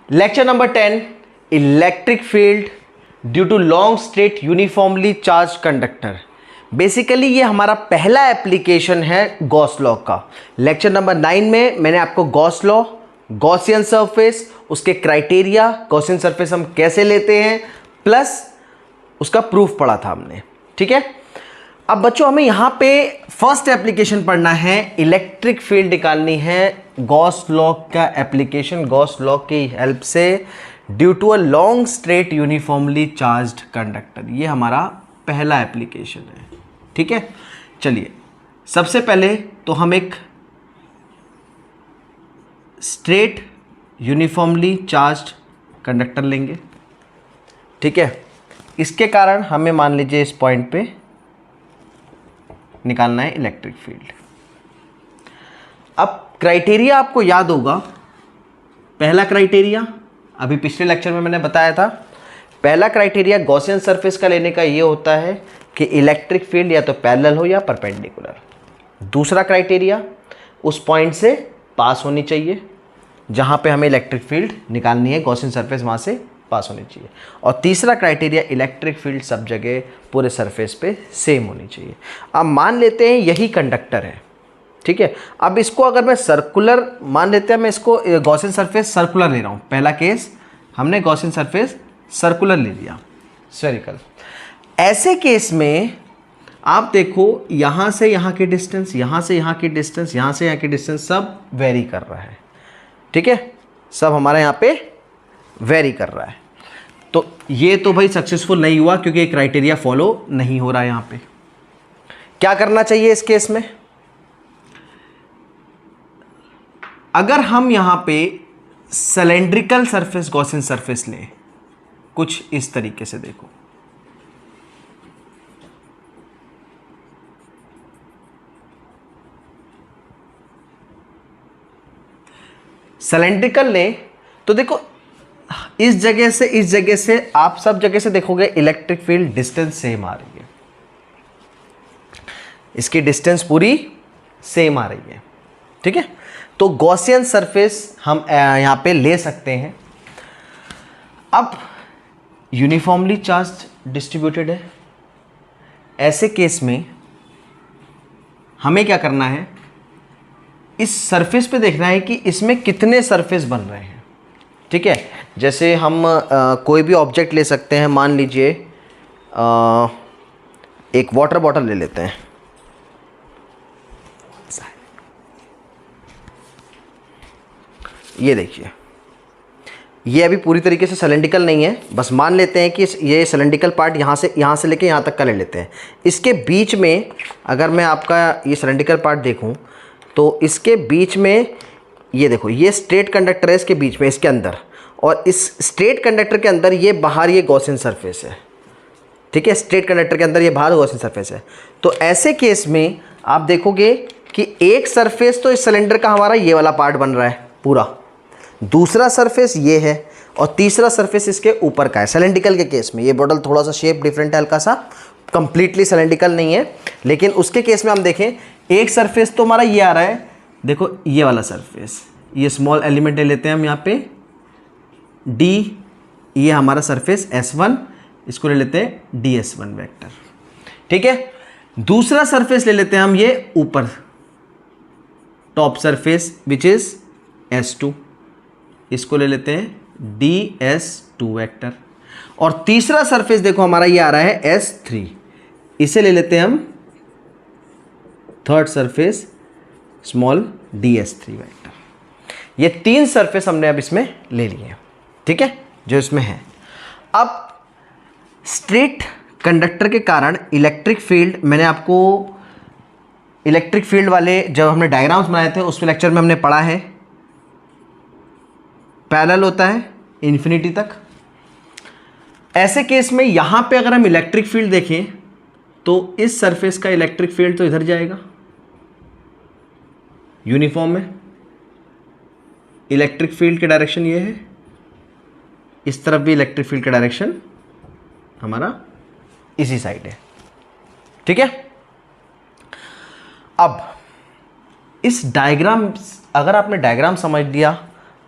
Lecture number 10, electric field due to long straight uniformly charge conductor. Basically ये हमारा पहला application है Gauss law का। लेक्चर नंबर 9 में मैंने आपको गॉस लॉ, गॉसियन सरफेस, उसके क्राइटेरिया, गॉसियन सरफेस हम कैसे लेते हैं, प्लस उसका प्रूफ पढ़ा था हमने। ठीक है, अब बच्चों हमें यहाँ पे फर्स्ट एप्लीकेशन पढ़ना है, इलेक्ट्रिक फील्ड निकालनी है, गॉस लॉ का एप्लीकेशन, गॉस लॉ की हेल्प से due to a long straight uniformly charged conductor. ये हमारा पहला एप्लीकेशन है। ठीक है, चलिए सबसे पहले तो हम एक स्ट्रेट यूनिफॉर्मली चार्ज्ड कंडक्टर लेंगे। ठीक है, इसके कारण हमें मान लीजिए इस पॉइंट पे निकालना है इलेक्ट्रिक फील्ड। अब क्राइटेरिया आपको याद होगा, पहला क्राइटेरिया अभी पिछले लेक्चर में मैंने बताया था। पहला क्राइटेरिया गॉसियन सरफेस का लेने का ये होता है कि इलेक्ट्रिक फील्ड या तो पैरेलल हो या परपेंडिकुलर। दूसरा क्राइटेरिया उस पॉइंट से पास होनी चाहिए जहाँ पे हमें इलेक्ट्रिक फील्ड निकालनी है, गॉसियन सरफेस वहाँ से पास होनी चाहिए। और तीसरा क्राइटेरिया इलेक्ट्रिक फील्ड सब जगह पूरे सरफेस पे सेम होनी चाहिए। अब मान लेते हैं यही कंडक्टर है। ठीक है, अब इसको अगर मैं सर्कुलर मान लेते हैं, मैं इसको गॉसियन सरफेस सर्कुलर ले रहा हूँ। पहला केस हमने गॉसियन सरफेस सर्कुलर ले लिया, स्फेरिकल। ऐसे केस में आप देखो यहाँ से यहाँ की डिस्टेंस, यहाँ से यहाँ की डिस्टेंस, यहाँ से यहाँ की डिस्टेंस सब वेरी कर रहा है। ठीक है, सब हमारे यहाँ पे वेरी कर रहा है। तो ये तो भाई सक्सेसफुल नहीं हुआ क्योंकि ये क्राइटेरिया फॉलो नहीं हो रहा है। यहाँ पे क्या करना चाहिए इस केस में? अगर हम यहाँ पे सिलेंड्रिकल सरफेस गॉसियन सरफेस लें, कुछ इस तरीके से देखो, सिलेंड्रिकल लें तो देखो इस जगह से इस जगह से आप सब जगह से देखोगे इलेक्ट्रिक फील्ड डिस्टेंस सेम आ रही है, इसकी डिस्टेंस पूरी सेम आ रही है। ठीक है, तो गॉसियन सरफेस हम यहां पे ले सकते हैं। अब यूनिफॉर्मली चार्ज डिस्ट्रीब्यूटेड है, ऐसे केस में हमें क्या करना है, इस सरफेस पे देखना है कि इसमें कितने सरफेस बन रहे हैं। ठीक है, जैसे हम कोई भी ऑब्जेक्ट ले सकते हैं, मान लीजिए एक वाटर बॉटल ले लेते हैं। ये देखिए, ये अभी पूरी तरीके से सिलेंड्रिकल नहीं है, बस मान लेते हैं कि ये सिलेंड्रिकल पार्ट यहाँ से लेके यहाँ तक का ले लेते हैं। इसके बीच में अगर मैं आपका ये सिलेंड्रिकल पार्ट देखूँ तो इसके बीच में ये देखो, ये स्ट्रेट कंडक्टर है इसके बीच में, इसके अंदर, और इस स्ट्रेट कंडक्टर के अंदर ये बाहर ये गॉसियन सरफेस है। ठीक है, स्ट्रेट कंडक्टर के अंदर ये बाहर गॉसियन सरफेस है। तो ऐसे केस में आप देखोगे कि एक सरफेस तो इस सिलेंडर का हमारा ये वाला पार्ट बन रहा है पूरा, दूसरा सरफेस ये है, और तीसरा सरफेस इसके ऊपर का है। सिलेंड्रिकल के केस में ये बॉटल थोड़ा सा शेप डिफरेंट है, हल्का सा, कंप्लीटली सिलेंड्रिकल नहीं है। लेकिन उसके केस में हम देखें, एक सरफेस तो हमारा ये आ रहा है, देखो ये वाला सरफेस, ये स्मॉल एलिमेंट ले लेते हैं हम यहाँ पे डी, ये हमारा सरफेस S1, इसको ले लेते हैं DS1 वेक्टर। ठीक है, दूसरा सरफेस ले लेते हैं हम ये ऊपर top surface which is S2, इसको ले लेते हैं DS2 वेक्टर। और तीसरा सरफेस देखो हमारा ये आ रहा है S3, इसे ले लेते हैं हम third surface small DS3 vector. ये तीन सरफेस हमने अब इसमें ले लिए हैं। ठीक है, जो इसमें है। अब स्ट्रेट कंडक्टर के कारण इलेक्ट्रिक फील्ड, मैंने आपको इलेक्ट्रिक फील्ड वाले जब हमने डायग्राम्स बनाए थे उस लेक्चर में हमने पढ़ा है, पैरेलल होता है इन्फिनिटी तक। ऐसे केस में यहां पे अगर हम इलेक्ट्रिक फील्ड देखें तो इस सरफेस का इलेक्ट्रिक फील्ड तो इधर जाएगा यूनिफॉर्म में, इलेक्ट्रिक फील्ड की डायरेक्शन ये है, इस तरफ भी इलेक्ट्रिक फील्ड का डायरेक्शन हमारा इसी साइड है। ठीक है, अब इस डायग्राम, अगर आपने डायग्राम समझ लिया,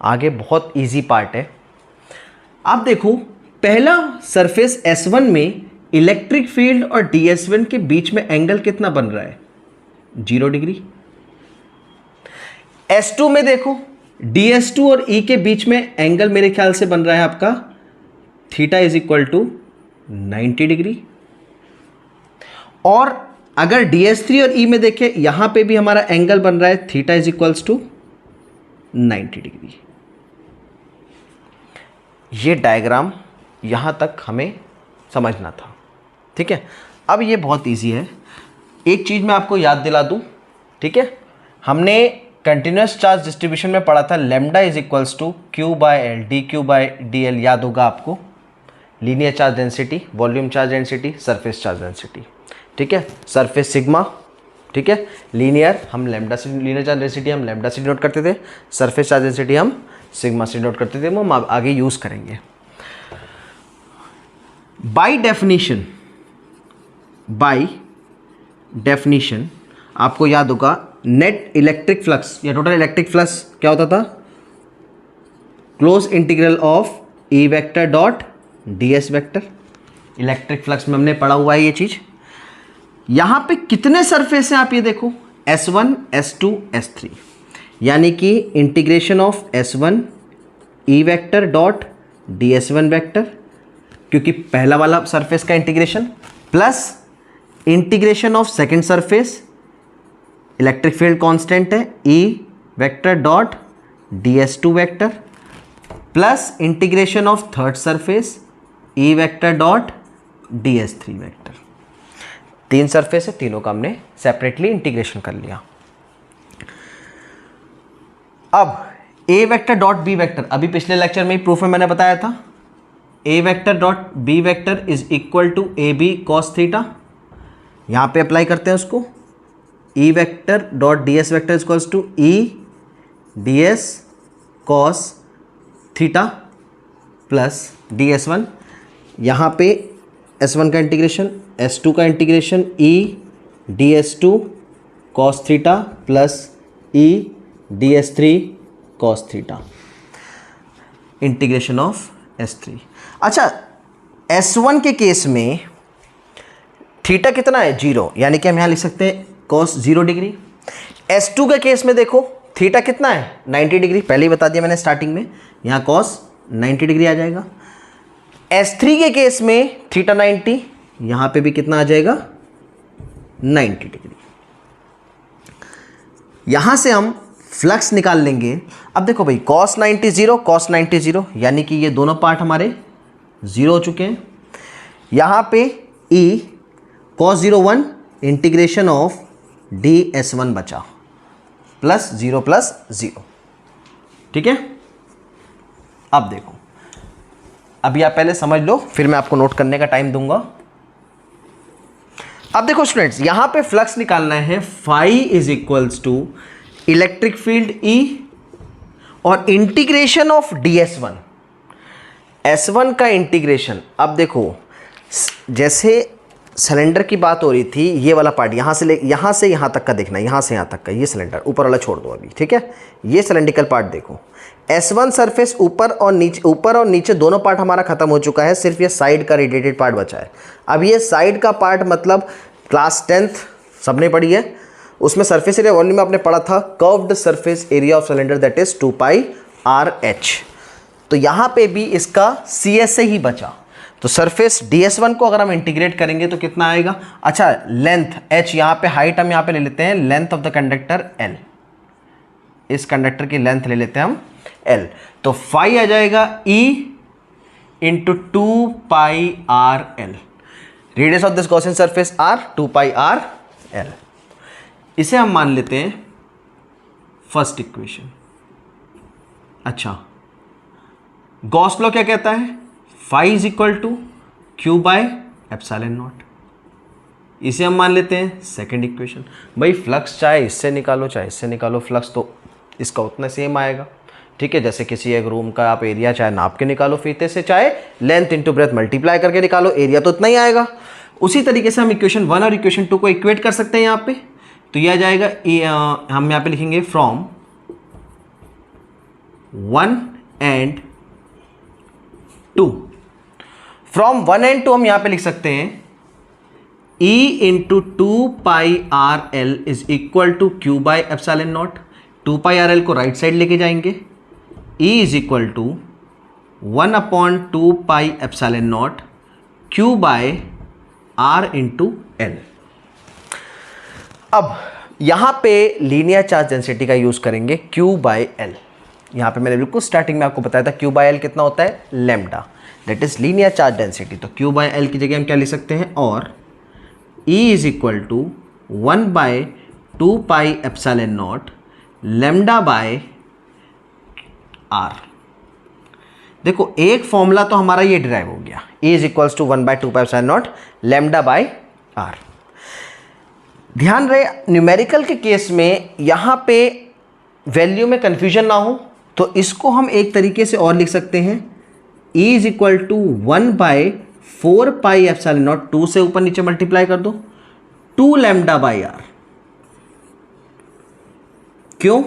आगे बहुत इजी पार्ट है। आप देखो पहला सरफेस S1 में इलेक्ट्रिक फील्ड और DS1 के बीच में एंगल कितना बन रहा है, 0 डिग्री। S2 में देखो DS2 और E के बीच में एंगल मेरे ख्याल से बन रहा है आपका theta is equal to 90 degree. और अगर DS3 और E में देखें यहां पे भी हमारा एंगल बन रहा है theta is equals to 90 degree. ये डायग्राम यहां तक हमें समझना था, ठीक है। अब ये बहुत इजी है, एक चीज मैं आपको याद दिला दूं, ठीक है। हमने कंटिन्यूस चार्ज डिस्ट्रीब्यूशन में पढ़ा था lambda is equals to Q by L D Q by D L, याद होगा आपको। Linear charge density, volume charge density, surface charge density, ठीक है। सरफेस सिग्मा, ठीक है। लीनियर हम लैम्डा से, लीनियर चार्ज डेंसिटी हम लैम्डा से डिनोट करते थे, सरफेस चार्ज डेंसिटी हम सिग्मा से डिनोट करते थे, वो हम आगे यूज करेंगे। बाय डेफिनेशन आपको याद होगा नेट इलेक्ट्रिक फ्लक्स या टोटल इलेक्ट्रिक फ्लक्स क्या होता था, close integral of E vector dot D S vector. Electric flux में हमने पढ़ा हुआ है ये चीज। यहां पे कितने सरफेस हैं आप ये देखो, S1 S2 S3, यानी कि integration of S1 E vector dot DS1 vector, क्योंकि पहला वाला सरफेस का integration, plus integration of second surface, electric field constant है E vector dot DS2 vector, plus integration of third surface E vector dot DS3 vector. 3 surface है, तीनों का हमने separately integration कर लिया। अब A vector dot B vector, अभी पिछले लेक्चर में ही प्रूफ में मैंने बताया था, A vector dot B vector is equal to AB cos theta. यहां पे अप्लाई करते हैं उसको, E vector dot DS vector is equals to E DS cos theta plus DS1। यहाँ पे S1 का इंटीग्रेशन, S2 का integration, E DS2 cos theta plus E DS3 cos theta, integration of S3। अच्छा, S1 के case में theta कितना है, 0, यानी कि हम यहाँ लिख सकते हैं cos 0 डिग्री। S2 के केस में देखो थीटा कितना है, 90 डिग्री, पहले ही बता दिया मैंने स्टार्टिंग में, यहाँ cos 90 डिग्री आ जाएगा। S3 के केस में थीटा 90, यहां पे भी कितना आ जाएगा, 90 डिग्री। यहां से हम फ्लक्स निकाल लेंगे। अब देखो भाई cos 90 0, cos 90 0, यानी कि ये दोनों पार्ट हमारे 0 हो चुके हैं। यहां पे E cos 0 1 integration of DS1 बचा, प्लस 0 प्लस 0, ठीक है। अब देखो, अभी आप पहले समझ लो, फिर मैं आपको नोट करने का टाइम दूंगा। अब देखो स्टूडेंट्स, यहां पे फ्लक्स निकालना है, phi is equals to electric field E और इंटीग्रेशन ऑफ DS1, S1 का इंटीग्रेशन। अब देखो जैसे सिलेंडर की बात हो रही थी, ये वाला पार्ट यहां से यहां तक का देखना, यहां से यहां तक का, ये सिलेंडर ऊपर वाला छोड़ दो अभी, ठीक है। ये सिलेंड्रिकल पार्ट देखो, S1 सरफेस ऊपर और नीचे दोनों पार्ट हमारा खत्म हो चुका है, सिर्फ ये साइड का रेडिएटेड पार्ट बचा है। अब ये साइड का पार्ट मतलब क्लास 10th सबने पढ़ी है, उसमें सरफेस एरिया वॉल्यूम में आपने पढ़ा था curved surface area of cylinder that is 2πRh। तो यहाँ पे भी इसका CS से ही बचा, तो सरफेस DS1 को अगर हम इंटीग्रेट करेंगे तो कितना आएगा। अच्छा, लेंथ h, यहाँ पे हाइट हम यहाँ पे ले लेते हैं, length of the conductor L, इस कंडक्टर की लेंथ ले लेते हैं हम L, तो फाई आ जाएगा E into 2πRL। Radius of this Gaussian surface R 2πRL। इसे हम मान लेते हैं फर्स्ट इक्वेशन। अच्छा, गॉस लॉ क्या कहता है, phi is equal to Q by epsilon naught. इसे हम मान लेते हैं सेकंड इक्वेशन। भाई फ्लक्स चाहे इससे निकालो चाहे इससे निकालो, फ्लक्स तो इसका उतना सेम आएगा, ठीक है। जैसे किसी एक रूम का आप एरिया चाहे नाप के निकालो फीते से, चाहे लेंथ इंटू ब्रेथ मल्टीप्लाई करके निकालो, एरिया तो इतना ही आएगा। उसी तरीके से हम इक्वेशन 1 और इक्वेशन 2 को इक्वेट कर सकते हैं यहाँ पे, तो यह आ जाएगा हम यहाँ पे लिखेंगे फ्रॉम 1 एंड 2। फ्रॉम 1 and 2 हम यहां पे लिख सकते हैं E into 2πRL is equal to Q by epsilon naught. 2πRL को राइट साइड लेके जाएंगे, E is equal to 1/2π epsilon naught Q by R into L। अब यहां पे लीनियर चार्ज डेंसिटी का यूज करेंगे Q बाय L। यहां पे मैंने बिल्कुल स्टार्टिंग में आपको बताया था Q बाय L कितना होता है, lambda, that is linear charge density. तो Q बाय L की जगह हम क्या लिख सकते हैं, और E is equal to 1/2π epsilon naught lambda by R। देखो एक फॉर्मूला तो हमारा ये डिराइव हो गया, E is equals to 1/2π epsilon naught lambda by R। ध्यान रहे न्यूमेरिकल के केस में यहां पे वैल्यू में कंफ्यूजन ना हो, तो इसको हम एक तरीके से और लिख सकते हैं, E is equal to 1/4π epsilon naught, 2 से ऊपर नीचे मल्टीप्लाई कर दो, 2 लैम्डा बाय R। क्यों?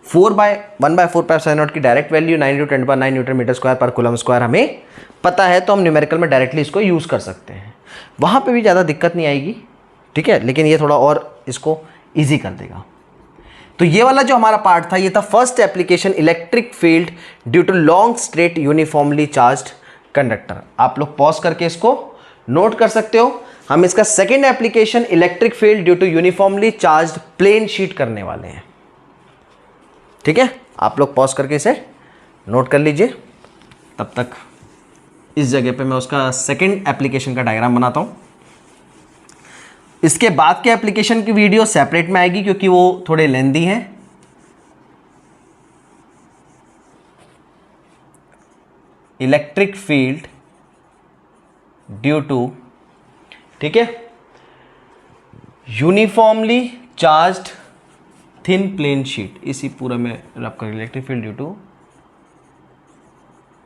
1/4π एप्सिलॉन नॉट की direct value 9×10⁹ newton metre square per coulomb square हमें पता है, तो हम न्यूमेरिकल में डायरेक्टली इसको यूज कर सकते हैं, वहां पे भी ज़्यादा दिक्कत नहीं आएगी, ठीक है, लेकिन ये थोड़ा और इसको ईजी कर देगा। तो ये वाला जो हमारा पार्ट था, ये था first application electric field due to long straight uniformly charged conductor. आप लोग पॉज करके इसको नोट कर सकते हो। हम इसका second application electric field due to uniformly charged plane sheet करने वाले हैं, ठीक है, आप लोग पॉज करके इसे नोट कर लीजिए। तब तक इस जगह पे मैं उसका सेकेंड एप्लीकेशन का डायग्राम बनाता हूं। इसके बाद के एप्लीकेशन की वीडियो सेपरेट में आएगी क्योंकि वो थोड़े लेंदी हैं। इलेक्ट्रिक फील्ड ड्यू टू, ठीक है, uniformly charged thin plane sheet, इसी पूरा में रब कर, electric field due to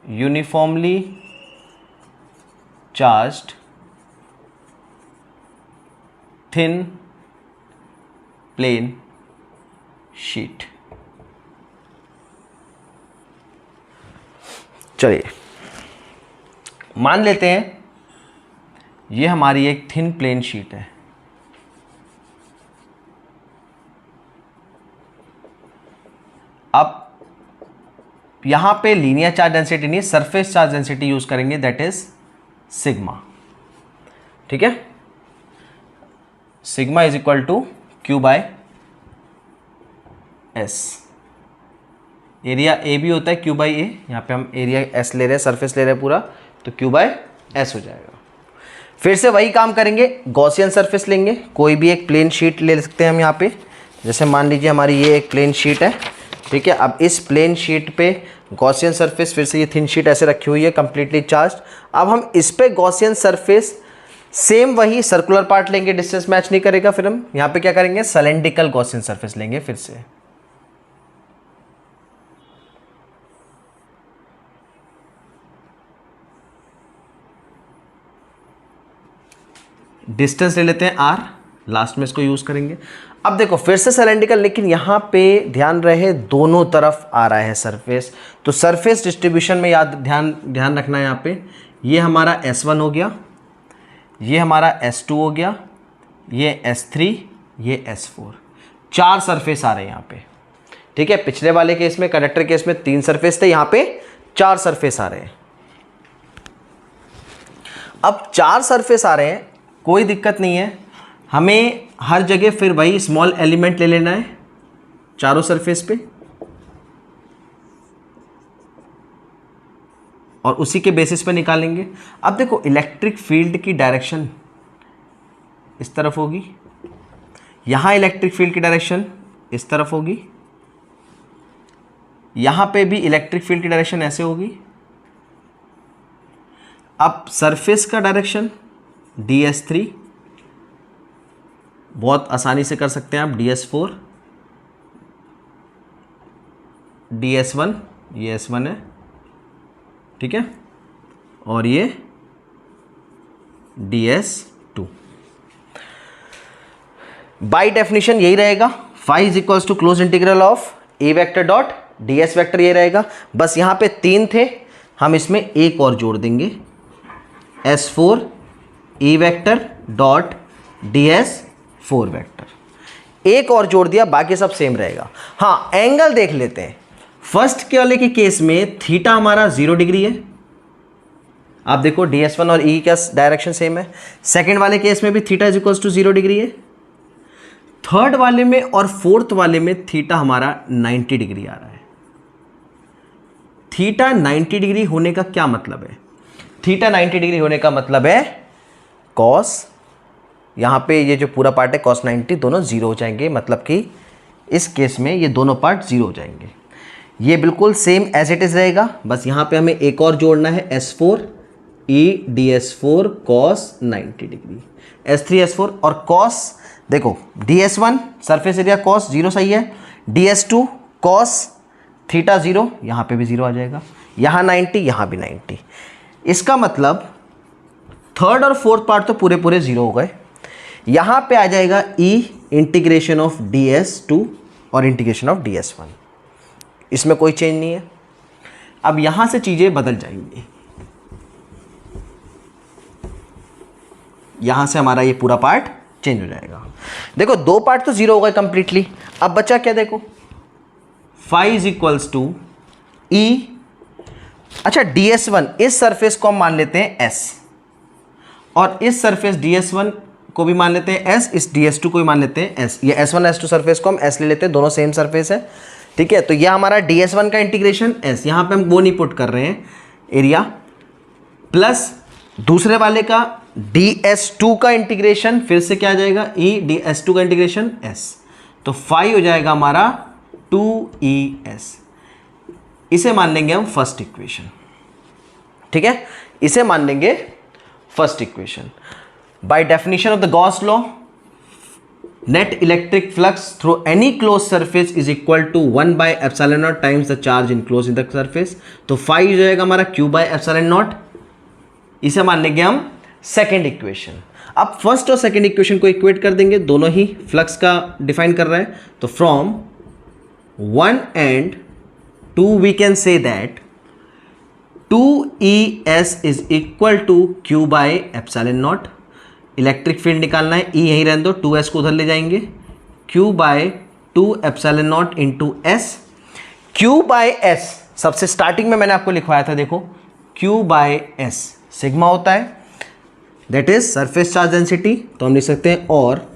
uniformly charged thin plane sheet. चलिए मान लेते हैं ये हमारी एक थिन प्लेन शीट है। अब यहां पे लीनियर चार्ज डेंसिटी नहीं, सरफेस चार्ज डेंसिटी यूज करेंगे, दैट इज सिग्मा, ठीक है। Sigma is equal to Q by S। Area A भी होता है Q बाई A, यहाँ पे हम एरिया S ले रहे हैं, सरफेस ले रहे हैं पूरा, तो Q बाय S हो जाएगा। फिर से वही काम करेंगे, गॉसियन सरफेस लेंगे, कोई भी एक प्लेन शीट ले सकते हैं हम यहाँ पे। जैसे मान लीजिए हमारी ये एक प्लेन शीट है, ठीक है। अब इस प्लेन शीट पे गॉसियन सरफेस, फिर से ये थिन शीट ऐसे रखी हुई है कंप्लीटली चार्ज। अब हम इस पे गॉसियन सरफेस सेम वही सर्कुलर पार्ट लेंगे, डिस्टेंस मैच नहीं करेगा, फिर हम यहाँ पे क्या करेंगे, सिलेंड्रिकल गॉसियन सरफेस लेंगे। फिर से डिस्टेंस ले लेते हैं R, लास्ट में इसको यूज करेंगे। अब देखो फिर से सिलेंड्रिकल, लेकिन यहाँ पे ध्यान रहे दोनों तरफ आ रहा है सरफेस, तो सरफेस डिस्ट्रीब्यूशन में याद ध्यान रखना है। यहाँ पे ये हमारा S1 हो गया, ये हमारा S2 हो गया, ये S3, ये S4, 4 सरफेस आ रहे हैं यहाँ पे, ठीक है। पिछले वाले केस में, कंडक्टर केस में 3 सरफेस थे, यहाँ पे 4 सरफेस आ रहे हैं। अब 4 सरफेस आ रहे हैं, कोई दिक्कत नहीं है, हमें हर जगह फिर वही स्मॉल एलिमेंट ले लेना है चारों सरफेस पे, और उसी के बेसिस पे निकालेंगे। अब देखो इलेक्ट्रिक फील्ड की डायरेक्शन इस तरफ होगी, यहां इलेक्ट्रिक फील्ड की डायरेक्शन इस तरफ होगी, यहां पे भी इलेक्ट्रिक फील्ड की डायरेक्शन ऐसे होगी। अब सरफेस का डायरेक्शन DS3, बहुत आसानी से कर सकते हैं आप, DS4, DS1, ये S1 है, ठीक है, और ये DS2। बाय डेफिनेशन यही रहेगा, phi is equals to close integral of A vector dot DS vector, ये रहेगा। बस यहाँ पे 3 थे, हम इसमें एक और जोड़ देंगे, S4 E vector dot DS4 vector. एक और जोड़ दिया, बाकी सब सेम रहेगा। हाँ, एंगल देख लेते हैं। फर्स्ट के वाले के केस में थीटा हमारा 0 डिग्री है, आप देखो DS1 और E का डायरेक्शन सेम है। सेकंड वाले केस में भी theta is equals to 0 degree है। थर्ड वाले में और फोर्थ वाले में थीटा हमारा 90 डिग्री आ रहा है। थीटा 90 डिग्री होने का क्या मतलब है? थीटा 90 डिग्री होने का मतलब है कॉस, यहां पे ये जो पूरा पार्ट है कॉस 90 दोनों जीरो हो जाएंगे, मतलब कि इस केस में ये दोनों पार्ट जीरो हो जाएंगे। ये बिल्कुल सेम एज इट इज रहेगा, बस यहां पे हमें एक और जोड़ना है, S4 E DS4 cos 90 degree, S3 S4 और cos, देखो DS1 सरफेस एरिया cos 0 सही है, DS2 cos थीटा 0, यहाँ पे भी 0 आ जाएगा, यहाँ 90, यहाँ भी 90। इसका मतलब थर्ड और फोर्थ पार्ट तो पूरे पूरे 0 हो गए। यहाँ पे आ जाएगा E इंटीग्रेशन ऑफ DS2 और इंटीग्रेशन ऑफ DS1, इसमें कोई चेंज नहीं है। अब यहाँ से चीज़ें बदल जाएंगी, यहां से हमारा ये पूरा पार्ट चेंज हो जाएगा। देखो दो पार्ट तो 0 हो गए कंप्लीटली। अब बचा क्या, देखो phi is equals to E, अच्छा DS1 इस सरफेस को हम मान लेते हैं S, और इस सरफेस DS1 को भी मान लेते हैं S, इस DS2 को भी मान लेते हैं S। ये S1 S2 सरफेस को हम S ले लेते हैं, दोनों सेम सरफेस है, ठीक है। तो ये हमारा DS1 का इंटीग्रेशन S, यहां पे हम वो नहीं पुट कर रहे हैं एरिया, प्लस दूसरे वाले का DS2 का इंटीग्रेशन फिर से क्या आ जाएगा, E DS2 का इंटीग्रेशन S, तो फाई हो जाएगा हमारा 2ES। इसे मान लेंगे हम फर्स्ट इक्वेशन, ठीक है, इसे मान लेंगे first equation. By definition of the Gauss law, net electric flux through any close surface is equal to 1/ε0 times the charge enclose in the surface. तो फाई हो जाएगा हमारा Q/ε0, इसे मान लेंगे हम सेकेंड इक्वेशन। अब फर्स्ट और सेकेंड इक्वेशन को इक्वेट कर देंगे, दोनों ही फ्लक्स का डिफाइन कर रहा है। तो from 1 and 2 we can say that 2ES is equal to Q/ε0। Electric field निकालना है, E यहीं रहने दो, 2S को उधर ले जाएंगे, Q/2ε0 इंटू S। Q/S सबसे स्टार्टिंग में मैंने आपको लिखवाया था, देखो Q/S सिग्मा होता है, that is surface charge density, तो हम लिख सकते हैं और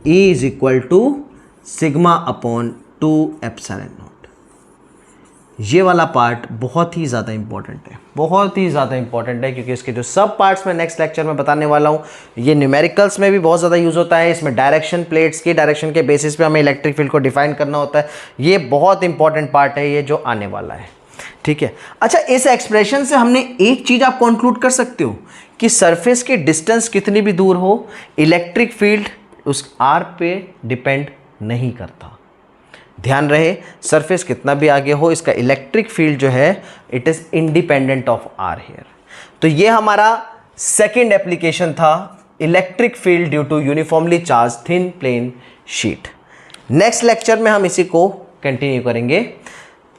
E is equal to sigma upon 2ε0। ये वाला पार्ट बहुत ही ज़्यादा इंपॉर्टेंट है, बहुत ही ज़्यादा इंपॉर्टेंट है, क्योंकि इसके जो सब पार्ट्स मैं नेक्स्ट लेक्चर में बताने वाला हूँ। ये न्यूमेरिकल्स में भी बहुत ज़्यादा यूज़ होता है, इसमें डायरेक्शन प्लेट्स की डायरेक्शन के बेसिस पे हमें इलेक्ट्रिक फील्ड को डिफाइन करना होता है। ये बहुत इंपॉर्टेंट पार्ट है ये जो आने वाला है, ठीक है। अच्छा, इस एक्सप्रेशन से हमने एक चीज़ आप कंक्लूड कर सकते हो कि सरफेस की डिस्टेंस कितनी भी दूर हो, इलेक्ट्रिक फील्ड उस R पे डिपेंड नहीं करता। ध्यान रहे, सरफेस कितना भी आगे हो, इसका इलेक्ट्रिक फील्ड जो है it is independent of R here. तो ये हमारा सेकेंड एप्लीकेशन था, electric field due to uniformly charge thin plane sheet. Next lecture में हम इसी को कंटिन्यू करेंगे,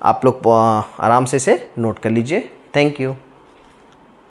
आप लोग आराम से इसे नोट कर लीजिए। Thank you.